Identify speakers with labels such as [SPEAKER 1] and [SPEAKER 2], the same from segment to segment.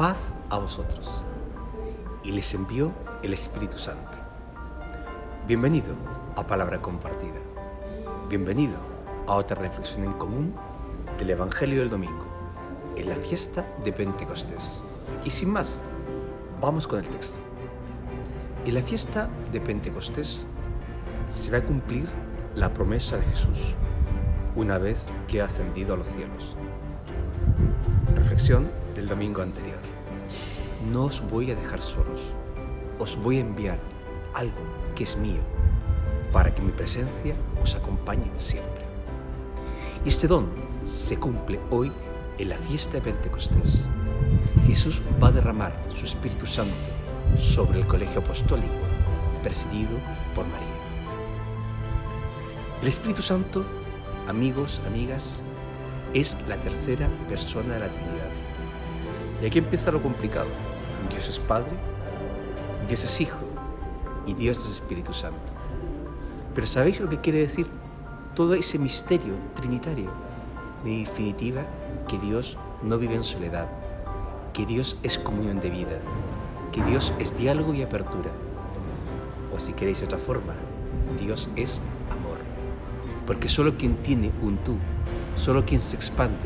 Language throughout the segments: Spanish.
[SPEAKER 1] Paz a vosotros. Y les envió el Espíritu Santo. Bienvenido a Palabra Compartida. Bienvenido a otra reflexión en común del Evangelio del Domingo, en la fiesta de Pentecostés. Y sin más, vamos con el texto. En la fiesta de Pentecostés se va a cumplir la promesa de Jesús, una vez que ha ascendido a los cielos. Reflexión del domingo anterior. No os voy a dejar solos, os voy a enviar algo que es mío, para que mi presencia os acompañe siempre. Y este don se cumple hoy en la fiesta de Pentecostés. Jesús va a derramar su Espíritu Santo sobre el colegio apostólico, presidido por María. El Espíritu Santo, amigos, amigas, es la tercera persona de la Trinidad. Y aquí empieza lo complicado. Dios es Padre, Dios es Hijo y Dios es Espíritu Santo. Pero ¿sabéis lo que quiere decir todo ese misterio trinitario? En definitiva, que Dios no vive en soledad, que Dios es comunión de vida, que Dios es diálogo y apertura. O si queréis de otra forma, Dios es amor. Porque solo quien tiene un tú, solo quien se expande,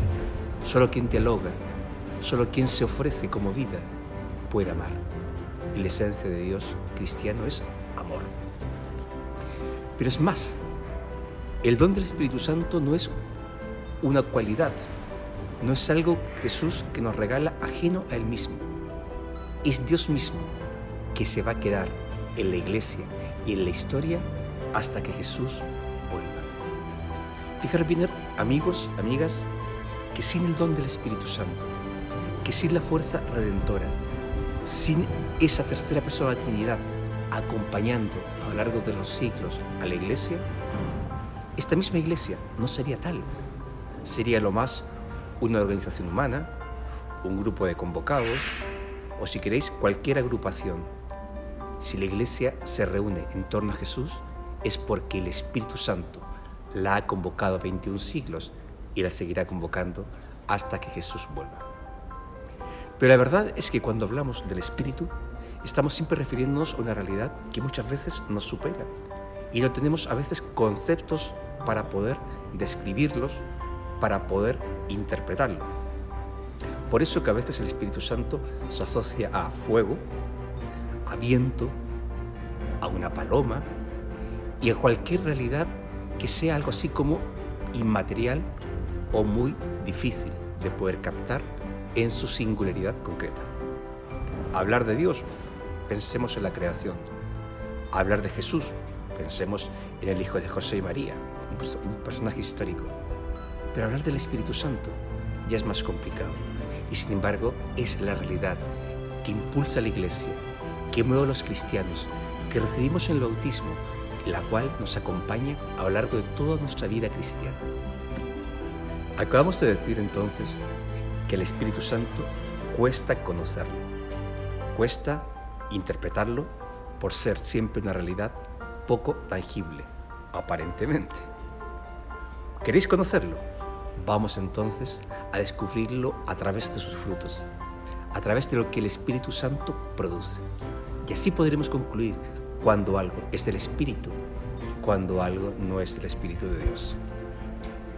[SPEAKER 1] solo quien dialoga, solo quien se ofrece como vida, puede amar. Y la esencia de Dios cristiano es amor. Pero es más, el don del Espíritu Santo no es una cualidad, no es algo Jesús que nos regala ajeno a Él mismo. Es Dios mismo que se va a quedar en la iglesia y en la historia hasta que Jesús vuelva. Fijaros bien, amigos, amigas, que sin el don del Espíritu Santo, que sin la fuerza redentora, sin esa tercera persona de la Trinidad acompañando a lo largo de los siglos a la iglesia, esta misma iglesia no sería tal. Sería lo más una organización humana, un grupo de convocados, o si queréis, cualquier agrupación. Si la iglesia se reúne en torno a Jesús, es porque el Espíritu Santo la ha convocado 21 siglos y la seguirá convocando hasta que Jesús vuelva. Pero la verdad es que cuando hablamos del Espíritu, estamos siempre refiriéndonos a una realidad que muchas veces nos supera y no tenemos a veces conceptos para poder describirlos, para poder interpretarlo. Por eso que a veces el Espíritu Santo se asocia a fuego, a viento, a una paloma y a cualquier realidad que sea algo así como inmaterial o muy difícil de poder captar en su singularidad concreta. Hablar de Dios, pensemos en la creación. Hablar de Jesús, pensemos en el Hijo de José y María, un personaje histórico. Pero hablar del Espíritu Santo ya es más complicado. Y sin embargo, es la realidad que impulsa a la Iglesia, que mueve a los cristianos, que recibimos en el bautismo, la cual nos acompaña a lo largo de toda nuestra vida cristiana. Acabamos de decir entonces que el Espíritu Santo cuesta conocerlo, cuesta interpretarlo por ser siempre una realidad poco tangible, aparentemente. ¿Queréis conocerlo? Vamos entonces a descubrirlo a través de sus frutos, a través de lo que el Espíritu Santo produce. Y así podremos concluir cuando algo es del Espíritu y cuando algo no es del Espíritu de Dios.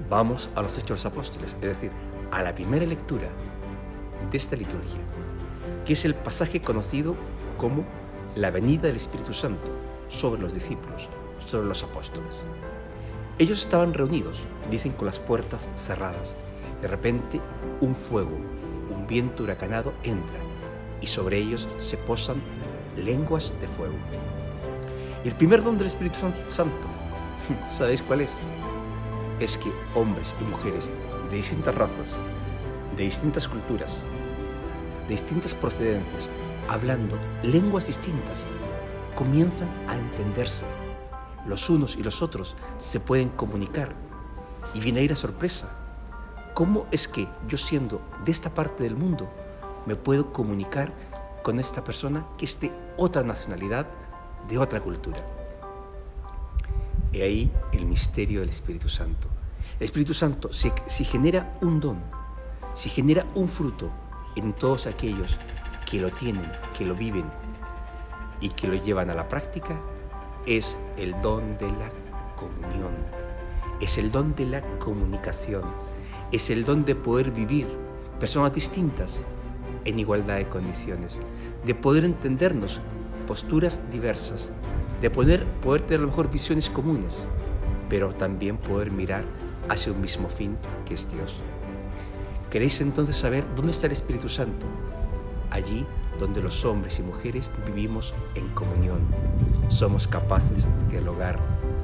[SPEAKER 1] Vamos a los Hechos de los Apóstoles, es decir, a la primera lectura de esta liturgia, que es el pasaje conocido como la venida del Espíritu Santo sobre los discípulos, sobre los apóstoles. Ellos estaban reunidos, dicen, con las puertas cerradas. De repente, un fuego, un viento huracanado entra y sobre ellos se posan lenguas de fuego. Y el primer don del Espíritu Santo, ¿sabéis cuál es? Es que hombres y mujeres de distintas razas, de distintas culturas, de distintas procedencias, hablando lenguas distintas, comienzan a entenderse. Los unos y los otros se pueden comunicar. Y viene ahí la sorpresa. ¿Cómo es que yo, siendo de esta parte del mundo, me puedo comunicar con esta persona que es de otra nacionalidad, de otra cultura? He ahí el misterio del Espíritu Santo. El Espíritu Santo, si genera un don, si genera un fruto en todos aquellos que lo tienen, que lo viven y que lo llevan a la práctica, es el don de la comunión, es el don de la comunicación, es el don de poder vivir personas distintas en igualdad de condiciones, de poder entendernos posturas diversas, de poder tener a lo mejor visiones comunes, pero también poder mirar hacia un mismo fin que es Dios. ¿Queréis entonces saber dónde está el Espíritu Santo? Allí donde los hombres y mujeres vivimos en comunión. Somos capaces de dialogar,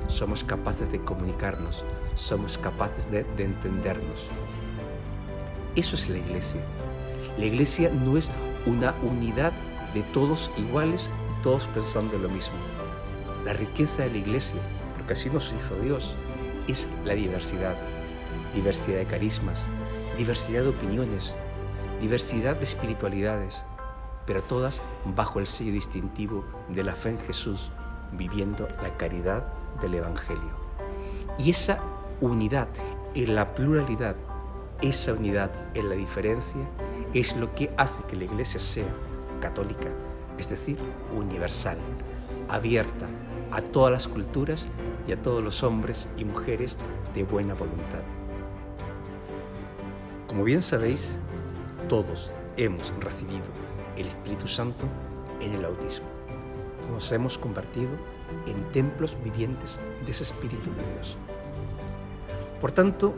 [SPEAKER 1] somos capaces de comunicarnos, somos capaces de entendernos. Eso es la Iglesia. La Iglesia no es una unidad de todos iguales y todos pensando en lo mismo. La riqueza de la Iglesia, porque así nos hizo Dios, es la diversidad. Diversidad de carismas, diversidad de opiniones, diversidad de espiritualidades, pero todas bajo el sello distintivo de la fe en Jesús, viviendo la caridad del Evangelio. Y esa unidad en la pluralidad, esa unidad en la diferencia, es lo que hace que la Iglesia sea católica, es decir, universal, abierta a todas las culturas y a todos los hombres y mujeres de buena voluntad. Como bien sabéis, todos hemos recibido el Espíritu Santo en el bautismo. Nos hemos convertido en templos vivientes de ese Espíritu de Dios. Por tanto,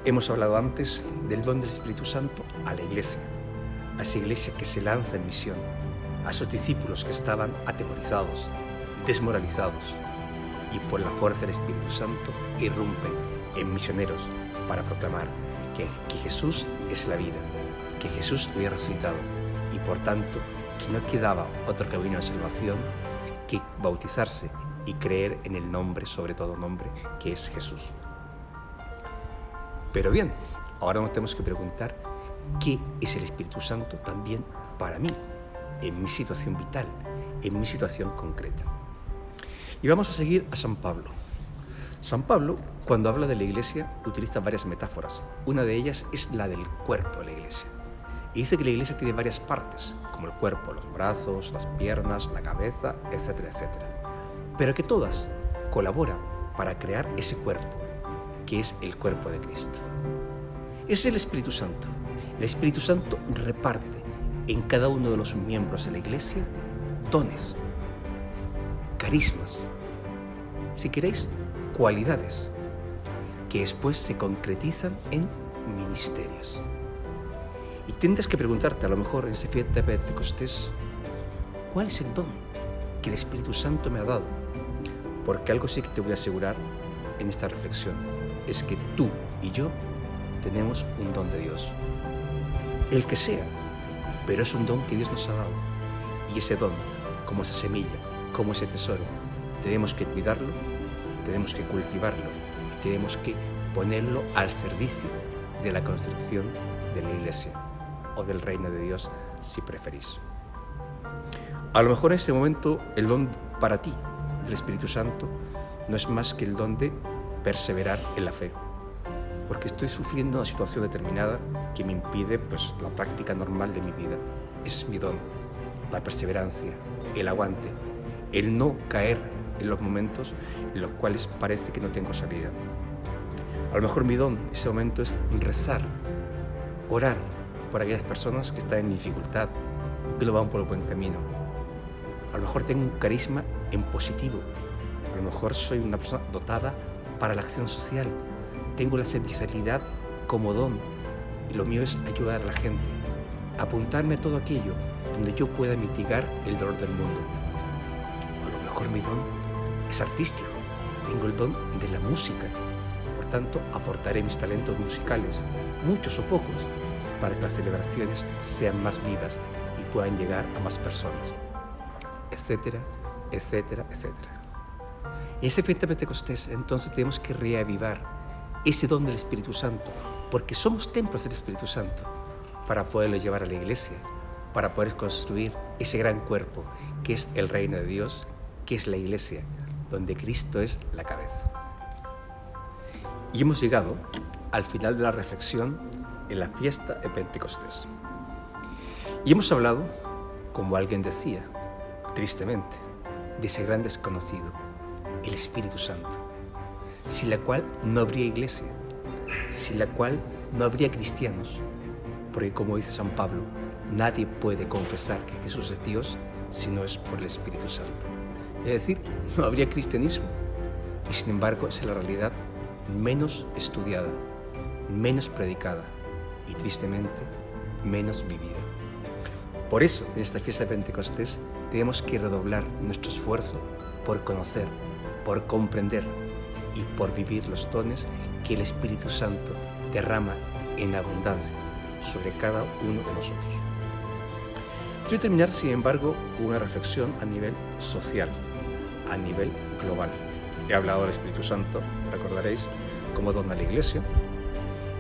[SPEAKER 1] hemos hablado antes del don del Espíritu Santo a la Iglesia, a esa Iglesia que se lanza en misión, a esos discípulos que estaban atemorizados, desmoralizados, y por la fuerza del Espíritu Santo irrumpen en misioneros para proclamar que Jesús es la vida, que Jesús había resucitado y por tanto que no quedaba otro camino de salvación que bautizarse y creer en el nombre, sobre todo nombre, que es Jesús. Pero bien, ahora nos tenemos que preguntar qué es el Espíritu Santo también para mí, en mi situación vital, en mi situación concreta. Y vamos a seguir a San Pablo. San Pablo, cuando habla de la Iglesia, utiliza varias metáforas. Una de ellas es la del cuerpo de la Iglesia. Y dice que la Iglesia tiene varias partes, como el cuerpo, los brazos, las piernas, la cabeza, etcétera, etcétera. Pero que todas colaboran para crear ese cuerpo, que es el cuerpo de Cristo. Es el Espíritu Santo. El Espíritu Santo reparte en cada uno de los miembros de la Iglesia dones, carismas, si queréis, cualidades, que después se concretizan en ministerios. Y tendrás que preguntarte, a lo mejor en ese fiesta de Pentecostés, ¿cuál es el don que el Espíritu Santo me ha dado? Porque algo sí que te voy a asegurar en esta reflexión, es que tú y yo tenemos un don de Dios. El que sea, pero es un don que Dios nos ha dado. Y ese don, como esa semilla, como ese tesoro, tenemos que cuidarlo, tenemos que cultivarlo y tenemos que ponerlo al servicio de la construcción de la Iglesia o del reino de Dios, si preferís. A lo mejor en este momento el don para ti del Espíritu Santo no es más que el don de perseverar en la fe, porque estoy sufriendo una situación determinada que me impide la práctica normal de mi vida. Ese es mi don, la perseverancia, el aguante, el no caer en los momentos en los cuales parece que no tengo salida. A lo mejor mi don en ese momento es rezar, orar por aquellas personas que están en dificultad, que lo van por el buen camino. A lo mejor tengo un carisma en positivo, a lo mejor soy una persona dotada para la acción social, tengo la servicialidad como don y lo mío es ayudar a la gente, apuntarme a todo aquello donde yo pueda mitigar el dolor del mundo. A lo mejor mi don es artístico, tengo el don de la música, por tanto aportaré mis talentos musicales, muchos o pocos, para que las celebraciones sean más vivas y puedan llegar a más personas, etcétera, etcétera, etcétera. En ese fiesta de Pentecostés entonces tenemos que reavivar ese don del Espíritu Santo, porque somos templos del Espíritu Santo, para poderlo llevar a la Iglesia, para poder construir ese gran cuerpo que es el reino de Dios, que es la Iglesia, donde Cristo es la cabeza. Y hemos llegado al final de la reflexión en la fiesta de Pentecostés. Y hemos hablado, como alguien decía, tristemente, de ese gran desconocido, el Espíritu Santo, sin la cual no habría iglesia, sin la cual no habría cristianos, porque como dice San Pablo, nadie puede confesar que Jesús es Dios si no es por el Espíritu Santo. Es decir, no habría cristianismo, y sin embargo es la realidad menos estudiada, menos predicada y tristemente menos vivida. Por eso, en esta fiesta de Pentecostés, tenemos que redoblar nuestro esfuerzo por conocer, por comprender y por vivir los dones que el Espíritu Santo derrama en abundancia sobre cada uno de nosotros. Quiero terminar, sin embargo, con una reflexión a nivel social, a nivel global. He hablado del Espíritu Santo, recordaréis, como don a la Iglesia.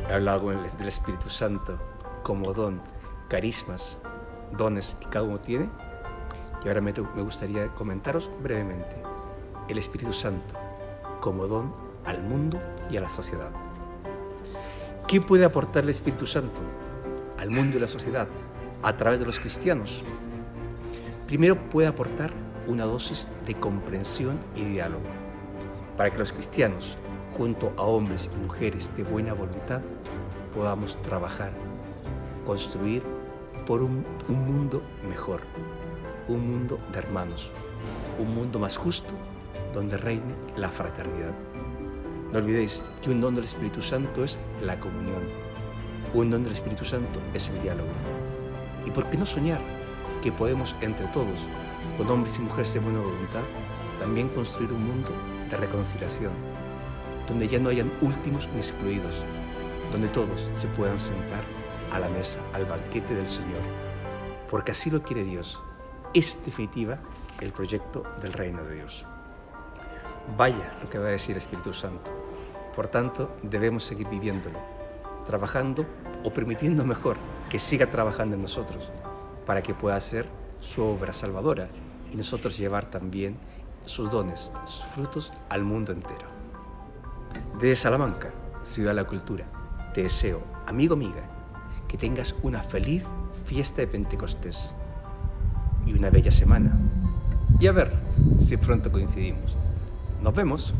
[SPEAKER 1] He hablado del Espíritu Santo como don, carismas, dones que cada uno tiene. Y ahora me gustaría comentaros brevemente el Espíritu Santo como don al mundo y a la sociedad. ¿Qué puede aportar el Espíritu Santo al mundo y a la sociedad a través de los cristianos? Primero, puede aportar una dosis de comprensión y diálogo para que los cristianos, junto a hombres y mujeres de buena voluntad, podamos trabajar, construir por un mundo mejor, un mundo de hermanos, un mundo más justo donde reine la fraternidad. No olvidéis que un don del Espíritu Santo es la comunión, un don del Espíritu Santo es el diálogo. ¿Y por qué no soñar que podemos entre todos, con hombres y mujeres de buena voluntad, también construir un mundo de reconciliación, donde ya no hayan últimos ni excluidos, donde todos se puedan sentar a la mesa, al banquete del Señor, porque así lo quiere Dios. Es definitiva el proyecto del reino de Dios. Vaya lo que va a decir el Espíritu Santo. Por tanto, debemos seguir viviéndolo, trabajando o permitiendo mejor que siga trabajando en nosotros, para que pueda ser su obra salvadora y nosotros llevar también sus dones, sus frutos al mundo entero. Desde Salamanca, Ciudad de la Cultura, te deseo, amigo, amiga, que tengas una feliz fiesta de Pentecostés y una bella semana. Y a ver si pronto coincidimos. Nos vemos.